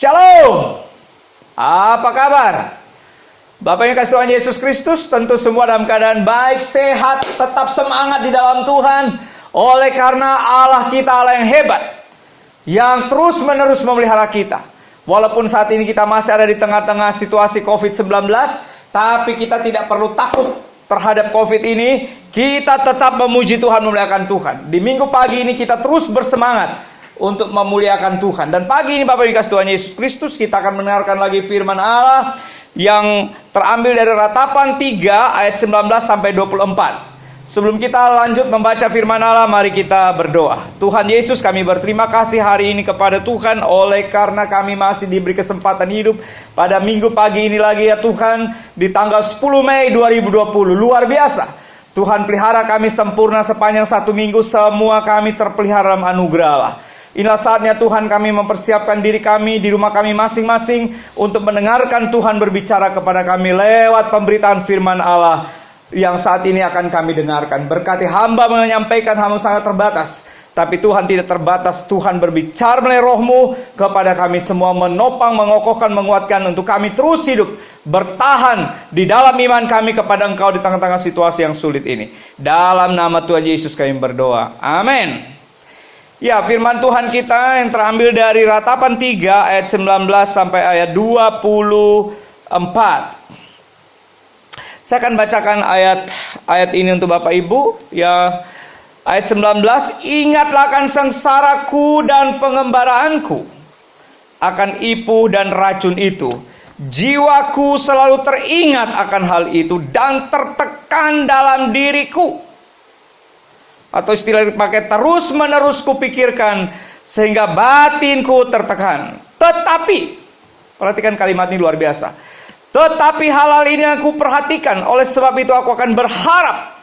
Shalom. Apa kabar? Bapak yang kasih Tuhan Yesus Kristus, tentu semua dalam keadaan baik, sehat, tetap semangat di dalam Tuhan. Oleh karena Allah kita Allah yang hebat, yang terus-menerus memelihara kita. Walaupun saat ini kita masih ada di tengah-tengah situasi COVID-19, tapi kita tidak perlu takut terhadap COVID ini. Kita tetap memuji Tuhan, memuliakan Tuhan. Di minggu pagi ini kita terus bersemangat untuk memuliakan Tuhan. Dan pagi ini Bapak yang dikasihi Tuhan Yesus Kristus, kita akan mendengarkan lagi firman Allah yang terambil dari Ratapan 3 ayat 19 sampai 24. Sebelum kita lanjut membaca firman Allah, mari kita berdoa. Tuhan Yesus, kami berterima kasih hari ini kepada Tuhan oleh karena kami masih diberi kesempatan hidup pada minggu pagi ini lagi ya Tuhan, di tanggal 10 Mei 2020. Luar biasa. Tuhan pelihara kami sempurna sepanjang satu minggu, semua kami terpelihara dalam anugerah Allah. Inilah saatnya Tuhan kami mempersiapkan diri kami di rumah kami masing-masing untuk mendengarkan Tuhan berbicara kepada kami lewat pemberitaan firman Allah yang saat ini akan kami dengarkan. Berkati hamba menyampaikan, hamba sangat terbatas, tapi Tuhan tidak terbatas. Tuhan berbicara melalui Roh-Mu kepada kami semua, menopang, mengokohkan, menguatkan untuk kami terus hidup, bertahan di dalam iman kami kepada Engkau di tengah-tengah situasi yang sulit ini. Dalam nama Tuhan Yesus kami berdoa. Amin. Ya, firman Tuhan kita yang terambil dari Ratapan 3 ayat 19 sampai ayat 24. Saya akan bacakan ayat ini untuk Bapak Ibu. Ya, ayat 19, ingatlah akan sengsaraku dan pengembaraanku, akan ipuh dan racun itu. Jiwaku selalu teringat akan hal itu dan tertekan dalam diriku. Atau istilah dipakai, terus menerus kupikirkan sehingga batinku tertekan. Tetapi, perhatikan kalimat ini luar biasa. Tetapi hal-hal ini aku perhatikan, oleh sebab itu aku akan berharap.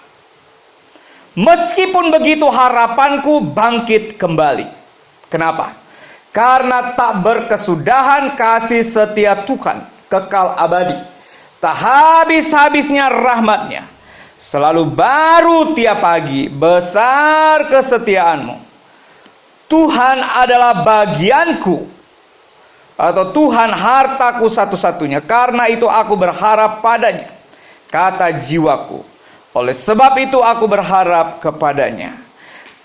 Meskipun begitu harapanku bangkit kembali. Kenapa? Karena tak berkesudahan kasih setia Tuhan, kekal abadi. Tak habis-habisnya rahmat-Nya. Selalu baru tiap pagi, besar kesetiaanmu. Tuhan adalah bagianku, atau Tuhan hartaku satu-satunya. Karena itu aku berharap padanya, kata jiwaku. Oleh sebab itu aku berharap kepadanya.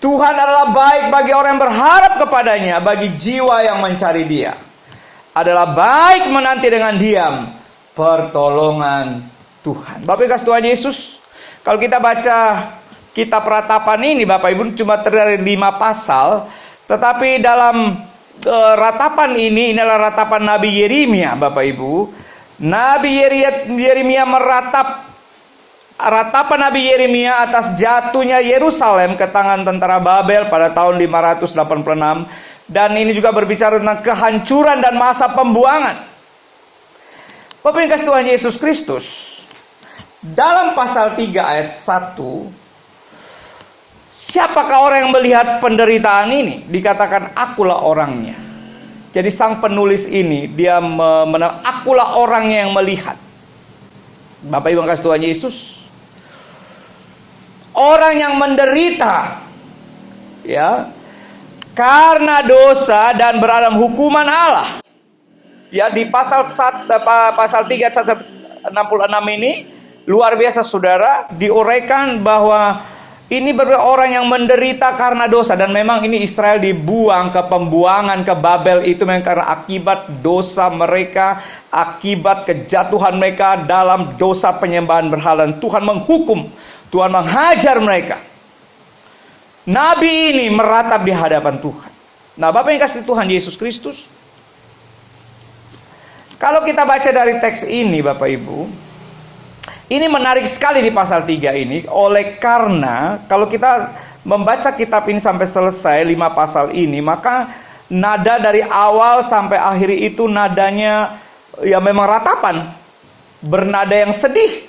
Tuhan adalah baik bagi orang yang berharap kepadanya, bagi jiwa yang mencari Dia. Adalah baik menanti dengan diam pertolongan Tuhan. Bapak kasih Tuhan Yesus, kalau kita baca kitab Ratapan ini Bapak Ibu cuma terdiri dari 5 pasal, tetapi dalam Ratapan ini adalah Ratapan Nabi Yeremia Bapak Ibu. Nabi Yeremia Ratapan Nabi Yeremia atas jatuhnya Yerusalem ke tangan tentara Babel pada tahun 586. Dan ini juga berbicara tentang kehancuran dan masa pembuangan. Bapak yang kasih Tuhan Yesus Kristus, dalam pasal 3 ayat 1, siapakah orang yang melihat penderitaan ini? Dikatakan akulah orangnya. Jadi sang penulis ini dia akulah orangnya yang melihat. Bapak Ibu yang kasih Tuhan Yesus, orang yang menderita ya karena dosa dan berada dalam hukuman Allah. Ya, di pasal 3 ayat 66 ini luar biasa saudara, diuraikan bahwa ini orang yang menderita karena dosa. Dan memang ini Israel dibuang ke pembuangan ke Babel itu memang karena akibat dosa mereka, akibat kejatuhan mereka dalam dosa penyembahan berhala. Tuhan menghukum, Tuhan menghajar mereka. Nabi ini meratap di hadapan Tuhan. Nah, Bapak yang kasih Tuhan Yesus Kristus, kalau kita baca dari teks ini Bapak Ibu, ini menarik sekali di pasal 3 ini. Oleh karena kalau kita membaca kitab ini sampai selesai 5 pasal ini, maka nada dari awal sampai akhir itu nadanya ya memang ratapan, bernada yang sedih.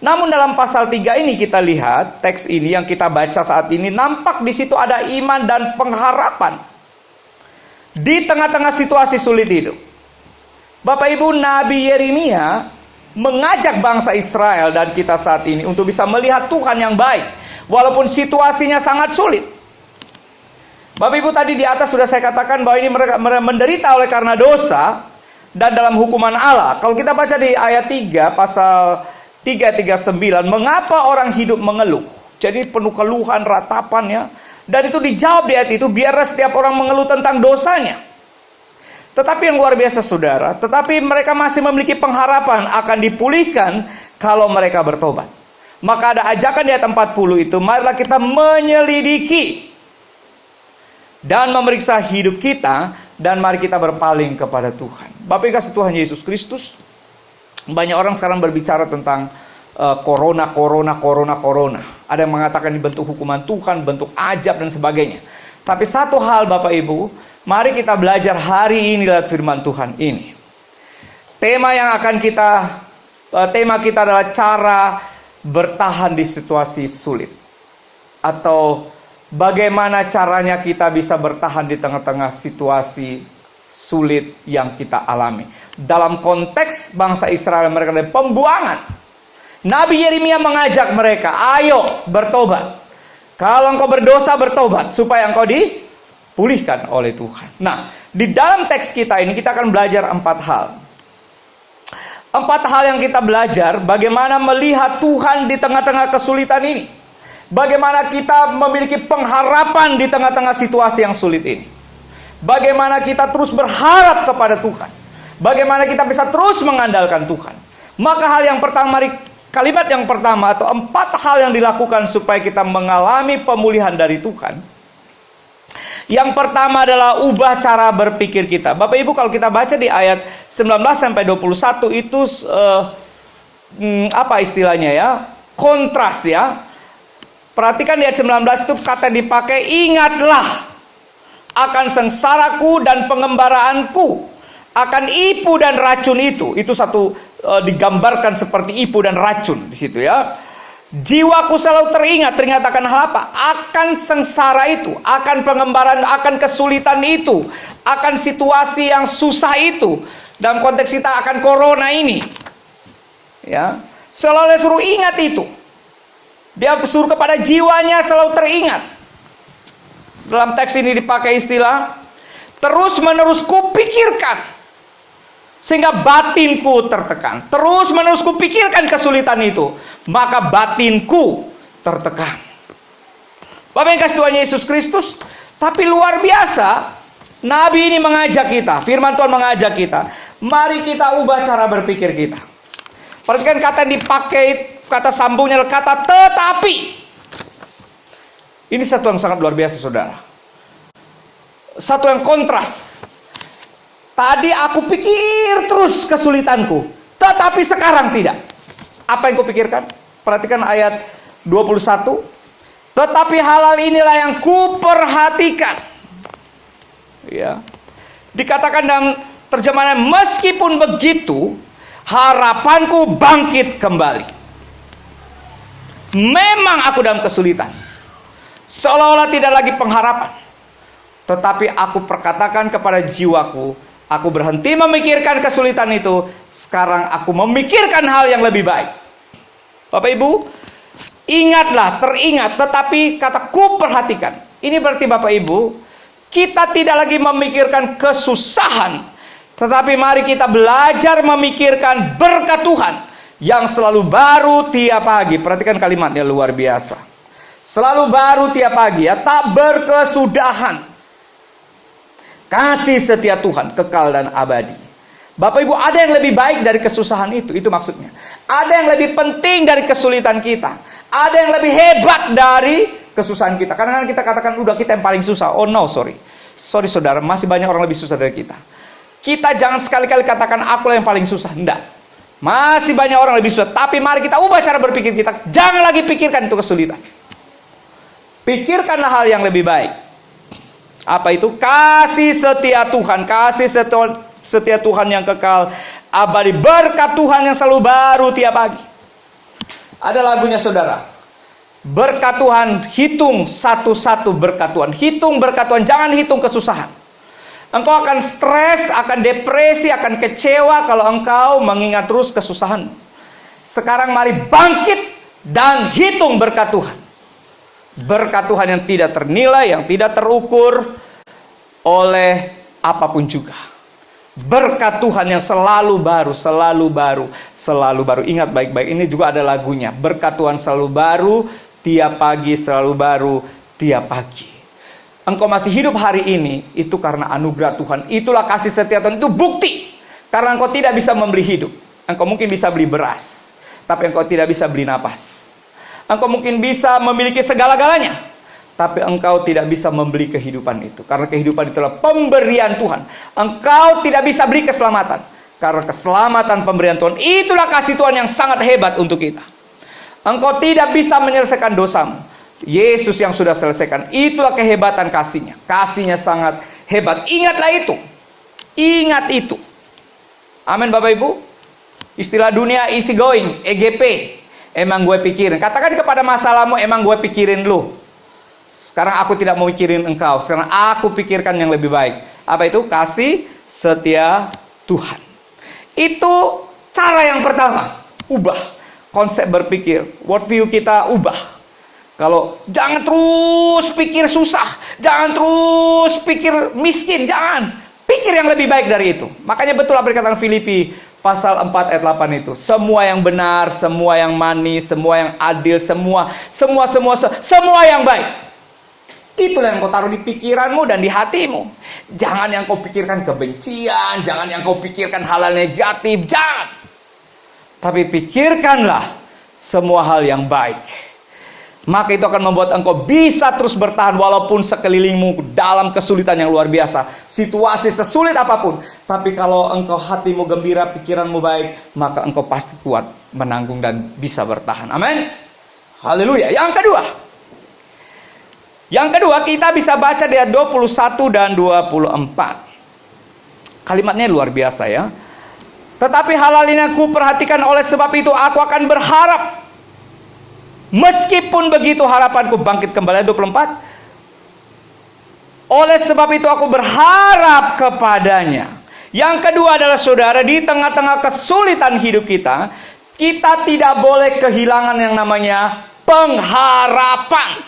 Namun dalam pasal 3 ini kita lihat, teks ini yang kita baca saat ini, nampak di situ ada iman dan pengharapan di tengah-tengah situasi sulit itu. Bapak Ibu, Nabi Yeremia mengajak bangsa Israel dan kita saat ini untuk bisa melihat Tuhan yang baik walaupun situasinya sangat sulit. Bapak Ibu, tadi di atas sudah saya katakan bahwa ini mereka menderita oleh karena dosa dan dalam hukuman Allah. Kalau kita baca di ayat 3 pasal 339, mengapa orang hidup mengeluh? Jadi penuh keluhan, ratapan ya. Dan itu dijawab di ayat itu, biarlah setiap orang mengeluh tentang dosanya. Tetapi yang luar biasa saudara, tetapi mereka masih memiliki pengharapan akan dipulihkan kalau mereka bertobat. Maka ada ajakan di ayat 40 itu, marilah kita menyelidiki dan memeriksa hidup kita, dan mari kita berpaling kepada Tuhan. Bapak Ibu kasih Tuhan Yesus Kristus, banyak orang sekarang berbicara tentang corona. Ada yang mengatakan dibentuk hukuman Tuhan, bentuk ajab dan sebagainya. Tapi satu hal Bapak Ibu, mari kita belajar hari ini lewat firman Tuhan ini. Tema kita adalah cara bertahan di situasi sulit, atau bagaimana caranya kita bisa bertahan di tengah-tengah situasi sulit yang kita alami. Dalam konteks bangsa Israel, mereka ada pembuangan. Nabi Yeremia mengajak mereka, ayo bertobat. Kalau engkau berdosa, bertobat, supaya engkau dipulihkan oleh Tuhan. Nah, di dalam teks kita ini, kita akan belajar 4 hal. 4 hal yang kita belajar, bagaimana melihat Tuhan di tengah-tengah kesulitan ini. Bagaimana kita memiliki pengharapan di tengah-tengah situasi yang sulit ini. Bagaimana kita terus berharap kepada Tuhan. Bagaimana kita bisa terus mengandalkan Tuhan. Maka hal yang pertama, kalimat yang pertama atau 4 hal yang dilakukan supaya kita mengalami pemulihan dari Tuhan. Yang pertama adalah ubah cara berpikir kita. Bapak Ibu, kalau kita baca di ayat 19 sampai 21 itu apa istilahnya ya? Kontras ya. Perhatikan di ayat 19 itu kata dipakai, ingatlah akan sengsaraku dan pengembaraanku, akan ipu dan racun itu. Itu satu digambarkan seperti ipu dan racun di situ ya. Jiwaku selalu teringat akan hal apa? Akan sengsara itu, akan pengembaraan, akan kesulitan itu, akan situasi yang susah itu. Dalam konteks kita akan corona ini. Ya. Selalu suruh ingat itu. Dia suruh kepada jiwanya selalu teringat. Dalam teks ini dipakai istilah terus menerus kupikirkan, sehingga batinku tertekan. Terus menerus kupikirkan kesulitan itu, maka batinku tertekan. Bapak yang kasih Tuhan Yesus Kristus, tapi luar biasa, Nabi ini mengajak kita, firman Tuhan mengajak kita, mari kita ubah cara berpikir kita. Perhatikan kata yang dipakai, kata sambungnya adalah kata tetapi. Ini satu yang sangat luar biasa saudara. Satu yang kontras. Tadi aku pikir terus kesulitanku, tetapi sekarang tidak. Apa yang kupikirkan? Perhatikan ayat 21. Tetapi halal inilah yang kuperhatikan. Ya. Dikatakan dalam terjemahan, meskipun begitu, harapanku bangkit kembali. Memang aku dalam kesulitan, seolah-olah tidak lagi pengharapan. Tetapi aku perkatakan kepada jiwaku, aku berhenti memikirkan kesulitan itu. Sekarang aku memikirkan hal yang lebih baik. Bapak Ibu, ingatlah, teringat, tetapi kataku perhatikan. Ini berarti Bapak Ibu, kita tidak lagi memikirkan kesusahan, tetapi mari kita belajar memikirkan berkat Tuhan yang selalu baru tiap pagi. Perhatikan kalimatnya luar biasa. Selalu baru tiap pagi ya, tak berkesudahan. Kasih setia Tuhan kekal dan abadi. Bapak Ibu, ada yang lebih baik dari kesusahan itu maksudnya. Ada yang lebih penting dari kesulitan kita. Ada yang lebih hebat dari kesusahan kita. Kadang-kadang kita katakan udah kita yang paling susah. Oh no, sorry saudara, masih banyak orang lebih susah dari kita. Kita jangan sekali-kali katakan aku yang paling susah. Enggak. Masih banyak orang lebih susah. Tapi mari kita ubah cara berpikir kita. Jangan lagi pikirkan itu kesulitan. Pikirkanlah hal yang lebih baik. Apa itu? Kasih setia Tuhan. Kasih setia Tuhan yang kekal abadi. Berkat Tuhan yang selalu baru tiap pagi. Ada lagunya saudara. Berkat Tuhan, hitung satu-satu berkat Tuhan. Hitung berkat Tuhan, jangan hitung kesusahan. Engkau akan stres, akan depresi, akan kecewa kalau engkau mengingat terus kesusahan. Sekarang mari bangkit dan hitung berkat Tuhan. Berkat Tuhan yang tidak ternilai, yang tidak terukur oleh apapun juga. Berkat Tuhan yang selalu baru, selalu baru, selalu baru. Ingat baik-baik, ini juga ada lagunya. Berkat Tuhan selalu baru, tiap pagi selalu baru, tiap pagi. Engkau masih hidup hari ini, itu karena anugerah Tuhan. Itulah kasih setia Tuhan, itu bukti. Karena engkau tidak bisa membeli hidup. Engkau mungkin bisa beli beras, tapi engkau tidak bisa beli napas. Engkau mungkin bisa memiliki segala-galanya, tapi engkau tidak bisa membeli kehidupan itu. Karena kehidupan itulah pemberian Tuhan. Engkau tidak bisa beli keselamatan. Karena keselamatan pemberian Tuhan. Itulah kasih Tuhan yang sangat hebat untuk kita. Engkau tidak bisa menyelesaikan dosamu. Yesus yang sudah selesaikan. Itulah kehebatan kasihnya. Kasihnya sangat hebat. Ingatlah itu. Ingat itu. Amin Bapak Ibu. Istilah dunia easy going. EGP. Emang gue pikirin. Katakan kepada masalahmu, emang gue pikirin lu. Sekarang aku tidak mau mikirin engkau. Sekarang aku pikirkan yang lebih baik. Apa itu? Kasih setia Tuhan. Itu cara yang pertama. Ubah konsep berpikir. Worldview kita ubah. Kalau jangan terus pikir susah. Jangan terus pikir miskin. Jangan. Pikir yang lebih baik dari itu. Makanya betul apa dikatakan Filipi pasal 4 ayat 8 itu. Semua yang benar, semua yang manis, semua yang adil, semua yang baik. Itulah yang kau taruh di pikiranmu dan di hatimu. Jangan yang kau pikirkan kebencian, jangan yang kau pikirkan hal-hal negatif, jangan. Tapi pikirkanlah semua hal yang baik. Maka itu akan membuat engkau bisa terus bertahan walaupun sekelilingmu dalam kesulitan yang luar biasa. Situasi sesulit apapun. Tapi kalau engkau hatimu gembira, pikiranmu baik, maka engkau pasti kuat menanggung dan bisa bertahan. Amin. Haleluya. Yang kedua, kita bisa baca di ayat 21 dan 24. Kalimatnya luar biasa ya. Tetapi hal-hal ini aku perhatikan, oleh sebab itu aku akan berharap. Meskipun begitu harapanku bangkit kembali. 24. Oleh sebab itu aku berharap kepadanya. Yang kedua adalah saudara, di tengah-tengah kesulitan hidup kita, kita tidak boleh kehilangan yang namanya pengharapan.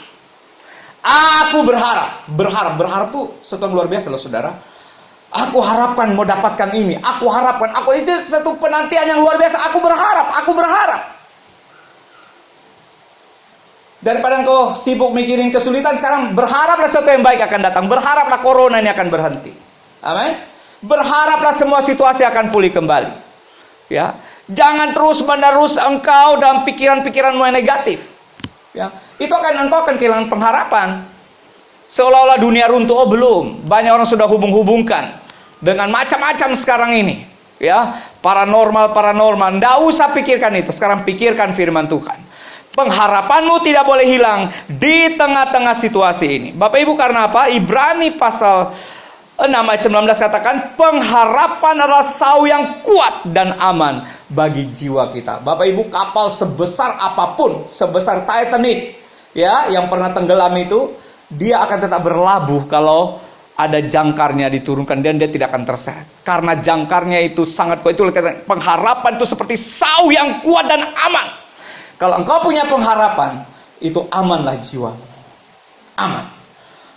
Aku berharap tuh sesuatu yang luar biasa loh saudara. Aku harapkan mau dapatkan ini. Aku itu satu penantian yang luar biasa. Aku berharap. Daripada engkau sibuk mikirin kesulitan, sekarang berharaplah sesuatu yang baik akan datang. Berharaplah corona ini akan berhenti. Amin. Berharaplah semua situasi akan pulih kembali. Ya, jangan terus-menerus engkau dalam pikiran-pikiranmu yang negatif. Ya, itu engkau akan kehilangan pengharapan. Seolah-olah dunia runtuh. Oh belum, banyak orang sudah hubung-hubungkan dengan macam-macam sekarang ini. Ya, paranormal. Nggak usah pikirkan itu. Sekarang pikirkan firman Tuhan. Pengharapanmu tidak boleh hilang di tengah-tengah situasi ini. Bapak Ibu, karena apa? Ibrani pasal 6 ayat 19 katakan, pengharapan adalah sau yang kuat dan aman bagi jiwa kita. Bapak Ibu, kapal sebesar apapun, sebesar Titanic, ya, yang pernah tenggelam itu, dia akan tetap berlabuh kalau ada jangkarnya diturunkan dan dia tidak akan terseret. Karena jangkarnya itu sangat kuat. Itu pengharapan itu seperti sau yang kuat dan aman. Kalau engkau punya pengharapan, itu amanlah jiwa. Aman.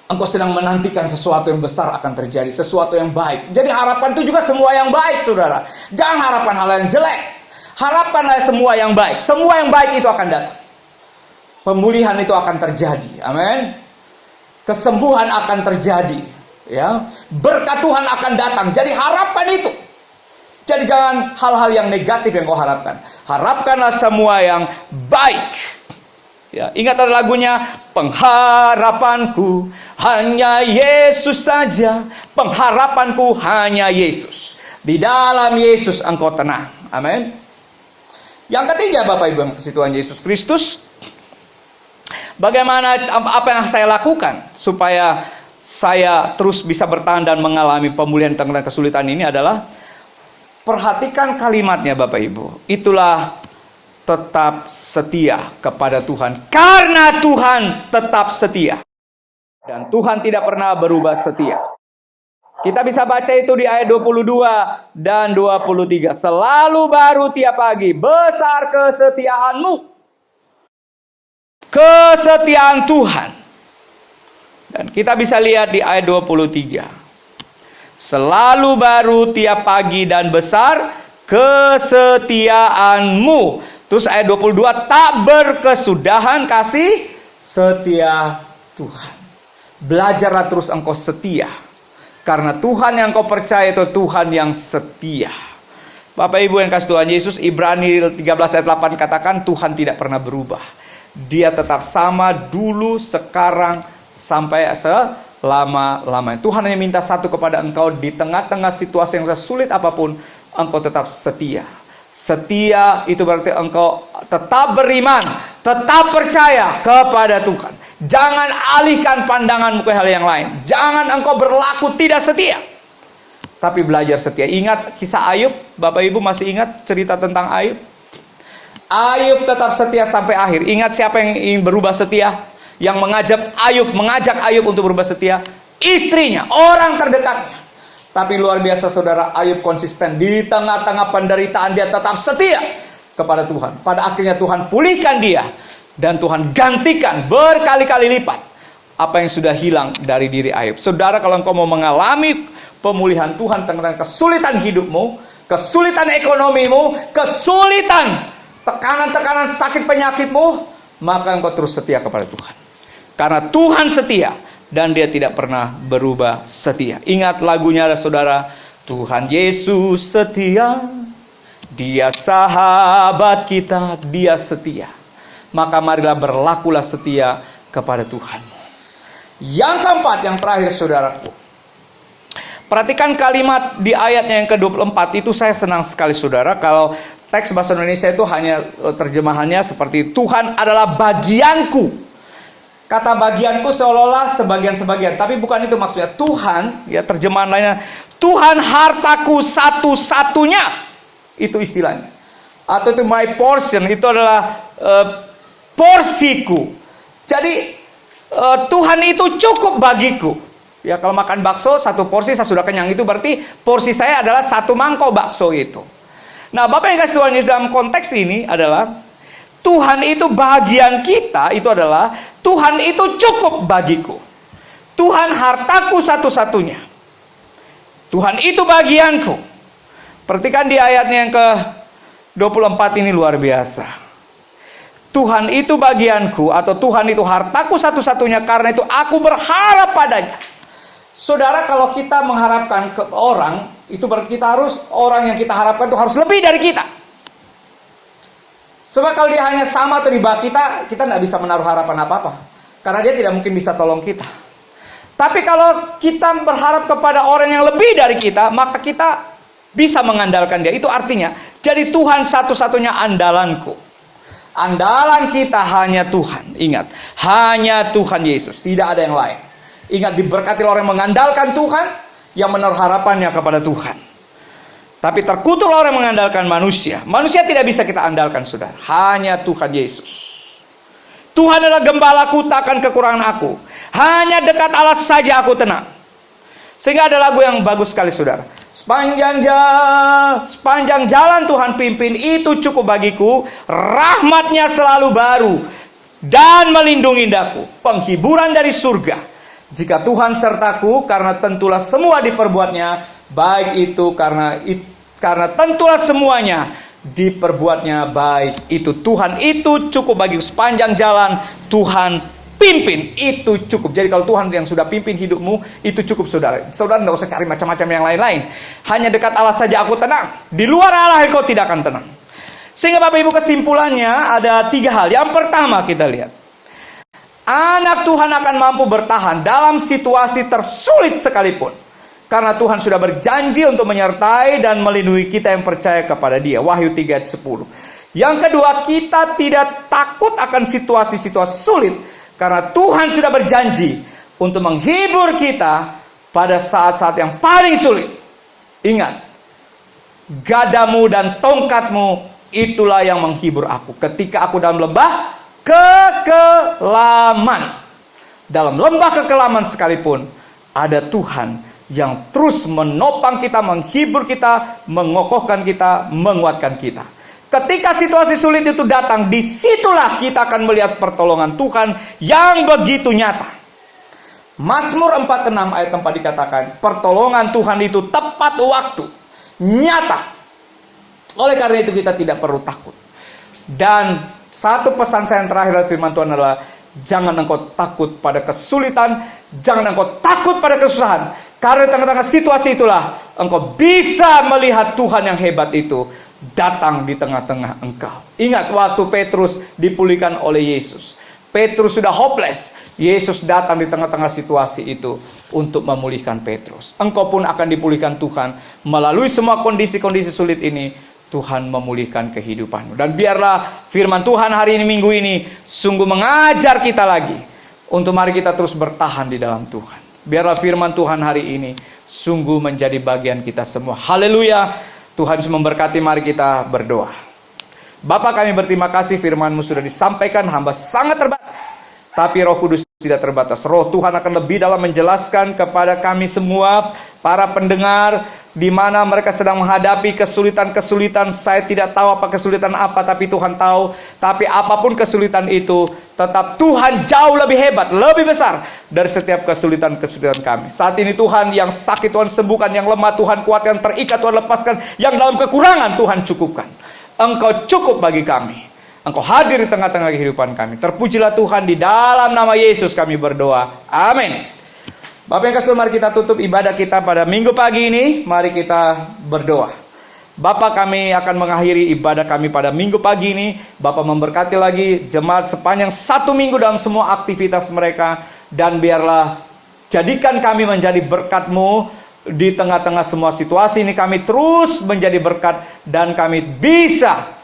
Engkau sedang menantikan sesuatu yang besar akan terjadi, sesuatu yang baik. Jadi harapan itu juga semua yang baik, saudara. Jangan harapan hal yang jelek. Harapanlah semua yang baik. Semua yang baik itu akan datang. Pemulihan itu akan terjadi. Amin. Kesembuhan akan terjadi. Ya, berkat Tuhan akan datang. Jadi harapan itu. Jadi jangan hal-hal yang negatif yang kau harapkan. Harapkanlah semua yang baik. Ya, ingat ada lagunya, pengharapanku hanya Yesus saja. Pengharapanku hanya Yesus. Di dalam Yesus engkau tenang. Amin. Yang ketiga, Bapak Ibu yang kasih Tuhan Yesus Kristus, bagaimana apa yang saya lakukan supaya saya terus bisa bertahan dan mengalami pemulihan tengah kesulitan ini adalah perhatikan kalimatnya Bapak Ibu. Itulah tetap setia kepada Tuhan. Karena Tuhan tetap setia. Dan Tuhan tidak pernah berubah setia. Kita bisa baca itu di ayat 22 dan 23. Selalu baru tiap pagi, besar kesetiaanmu. Kesetiaan Tuhan. Dan kita bisa lihat di ayat 23. Selalu baru tiap pagi dan besar kesetiaanmu. Terus ayat 22, tak berkesudahan kasih setia Tuhan. Belajarlah terus engkau setia. Karena Tuhan yang kau percaya itu Tuhan yang setia. Bapak Ibu yang kasih Tuhan Yesus, Ibrani 13 ayat 8 katakan Tuhan tidak pernah berubah. Dia tetap sama dulu, sekarang, sampai selama-lamanya. Tuhan hanya minta satu kepada engkau, di tengah-tengah situasi yang sulit apapun, engkau tetap setia. Setia itu berarti engkau tetap beriman, tetap percaya kepada Tuhan. Jangan alihkan pandanganmu ke hal yang lain. Jangan engkau berlaku tidak setia, tapi belajar setia. Ingat kisah Ayub, Bapak Ibu masih ingat cerita tentang Ayub? Ayub tetap setia sampai akhir. Ingat siapa yang ingin berubah setia? Yang mengajak Ayub untuk berubah setia? Istrinya, orang terdekatnya. Tapi luar biasa saudara, Ayub konsisten. Di tengah-tengah penderitaan dia tetap setia kepada Tuhan. Pada akhirnya Tuhan pulihkan dia. Dan Tuhan gantikan berkali-kali lipat apa yang sudah hilang dari diri Ayub. Saudara, kalau engkau mau mengalami pemulihan Tuhan tentang kesulitan hidupmu, kesulitan ekonomimu, kesulitan tekanan-tekanan sakit penyakitmu, maka engkau terus setia kepada Tuhan. Karena Tuhan setia dan dia tidak pernah berubah setia. Ingat lagunya saudara, Tuhan Yesus setia, dia sahabat kita, dia setia. Maka marilah berlakulah setia kepada Tuhan. Yang keempat, yang terakhir saudaraku, perhatikan kalimat di ayatnya yang ke-24 itu saya senang sekali saudara. Kalau teks bahasa Indonesia itu hanya terjemahannya seperti Tuhan adalah bagianku. Kata bagianku seolah-olah sebagian-sebagian, tapi bukan itu maksudnya. Tuhan, ya terjemahan lainnya, Tuhan hartaku satu-satunya. Itu istilahnya. Atau itu my portion, itu adalah porsiku. Jadi Tuhan itu cukup bagiku. Ya kalau makan bakso satu porsi saya sudah kenyang, itu berarti porsi saya adalah satu mangkok bakso itu. Nah, Bapak yang kasih Tuhan Yesus, dalam konteks ini adalah Tuhan itu bagian kita, itu adalah Tuhan itu cukup bagiku. Tuhan hartaku satu-satunya. Tuhan itu bagianku. Perhatikan di ayatnya yang ke-24 ini luar biasa. Tuhan itu bagianku, atau Tuhan itu hartaku satu-satunya, karena itu aku berharap padanya. Saudara, kalau kita mengharapkan ke orang, itu berarti orang yang kita harapkan itu harus lebih dari kita. Sebab kalau dia hanya sama atau di bawah kita tidak bisa menaruh harapan apa-apa. Karena dia tidak mungkin bisa tolong kita. Tapi kalau kita berharap kepada orang yang lebih dari kita, maka kita bisa mengandalkan dia. Itu artinya, jadi Tuhan satu-satunya andalanku. Andalan kita hanya Tuhan. Ingat, hanya Tuhan Yesus, tidak ada yang lain. Ingat, diberkati orang yang mengandalkan Tuhan, yang menaruh harapannya kepada Tuhan. Tapi terkutuk orang yang mengandalkan manusia. Manusia tidak bisa kita andalkan, saudara. Hanya Tuhan Yesus. Tuhan adalah gembalaku, takkan kekurangan aku. Hanya dekat Allah saja aku tenang. Sehingga ada lagu yang bagus sekali, saudara. Sepanjang jalan Tuhan pimpin, itu cukup bagiku. Rahmatnya selalu baru dan melindungi daku. Penghiburan dari surga. Jika Tuhan sertaku, karena tentulah semua diperbuatnya. Baik itu karena tentulah semuanya diperbuatnya baik itu. Tuhan itu cukup bagiku. Sepanjang jalan Tuhan pimpin, itu cukup. Jadi kalau Tuhan yang sudah pimpin hidupmu, itu cukup saudara. Saudara tidak usah cari macam-macam yang lain-lain. Hanya dekat Allah saja aku tenang. Di luar Allah engkau tidak akan tenang. Sehingga Bapak Ibu, kesimpulannya ada 3 hal. Yang pertama kita lihat, anak Tuhan akan mampu bertahan dalam situasi tersulit sekalipun. Karena Tuhan sudah berjanji untuk menyertai dan melindungi kita yang percaya kepada Dia. Wahyu 3 ayat 10. Yang kedua, kita tidak takut akan situasi-situasi sulit. Karena Tuhan sudah berjanji untuk menghibur kita pada saat-saat yang paling sulit. Ingat, gadamu dan tongkatmu itulah yang menghibur aku. Ketika aku dalam lembah kekelaman. Dalam lembah kekelaman sekalipun, ada Tuhan yang terus menopang kita, menghibur kita, mengokohkan kita, menguatkan kita. ketika situasi sulit itu datang, disitulah kita akan melihat pertolongan Tuhan yang begitu nyata. Mazmur 46 ayat 4 dikatakan, pertolongan Tuhan itu tepat waktu, nyata. Oleh karena itu kita tidak perlu takut. Dan satu pesan saya yang terakhir dari firman Tuhan adalah, jangan engkau takut pada kesulitan, jangan engkau takut pada kesusahan. Karena di tengah-tengah situasi itulah engkau bisa melihat Tuhan yang hebat itu datang di tengah-tengah engkau. Ingat waktu Petrus dipulihkan oleh Yesus. Petrus sudah hopeless. Yesus datang di tengah-tengah situasi itu untuk memulihkan Petrus. Engkau pun akan dipulihkan Tuhan melalui semua kondisi-kondisi sulit ini. Tuhan memulihkan kehidupanmu. Dan biarlah firman Tuhan hari ini, minggu ini, sungguh mengajar kita lagi untuk mari kita terus bertahan di dalam Tuhan. Biarlah firman Tuhan hari ini sungguh menjadi bagian kita semua. Haleluya. Tuhan memberkati, mari kita berdoa. Bapa, kami berterima kasih firman-Mu sudah disampaikan, hamba sangat terbatas. Tapi Roh Kudus tidak terbatas. Roh Tuhan akan lebih dalam menjelaskan kepada kami semua, para pendengar, di mana mereka sedang menghadapi kesulitan-kesulitan. Saya tidak tahu apa kesulitan apa, tapi Tuhan tahu. Tapi apapun kesulitan itu, tetap Tuhan jauh lebih hebat, lebih besar dari setiap kesulitan-kesulitan kami. Saat ini Tuhan, yang sakit Tuhan sembuhkan, yang lemah Tuhan kuatkan, terikat Tuhan lepaskan, yang dalam kekurangan Tuhan cukupkan. Engkau cukup bagi kami. Engkau hadir di tengah-tengah kehidupan kami. Terpujilah Tuhan, di dalam nama Yesus kami berdoa. Amin. Bapak yang kasih, mari kita tutup ibadah kita pada minggu pagi ini. Mari kita berdoa. Bapak, kami akan mengakhiri ibadah kami pada minggu pagi ini. Bapak memberkati lagi jemaat sepanjang 1 minggu dalam semua aktivitas mereka. Dan biarlah jadikan kami menjadi berkat-Mu di tengah-tengah semua situasi ini. Kami terus menjadi berkat dan kami bisa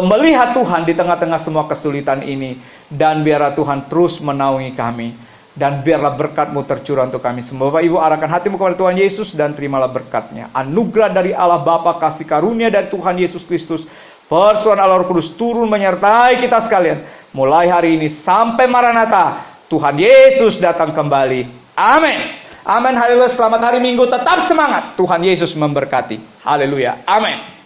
melihat Tuhan di tengah-tengah semua kesulitan ini. Dan biarlah Tuhan terus menaungi kami. Dan biarlah berkat-Mu tercurah untuk kami semua. Bapak Ibu, arahkan hatimu kepada Tuhan Yesus dan terimalah berkat-Nya. Anugerah dari Allah Bapa, kasih karunia dari Tuhan Yesus Kristus, persekutuan Allah Roh Kudus turun menyertai kita sekalian. Mulai hari ini sampai Maranatha, Tuhan Yesus datang kembali. Amin. Amin. Haleluya. Selamat hari Minggu. Tetap semangat. Tuhan Yesus memberkati. Haleluya. Amin.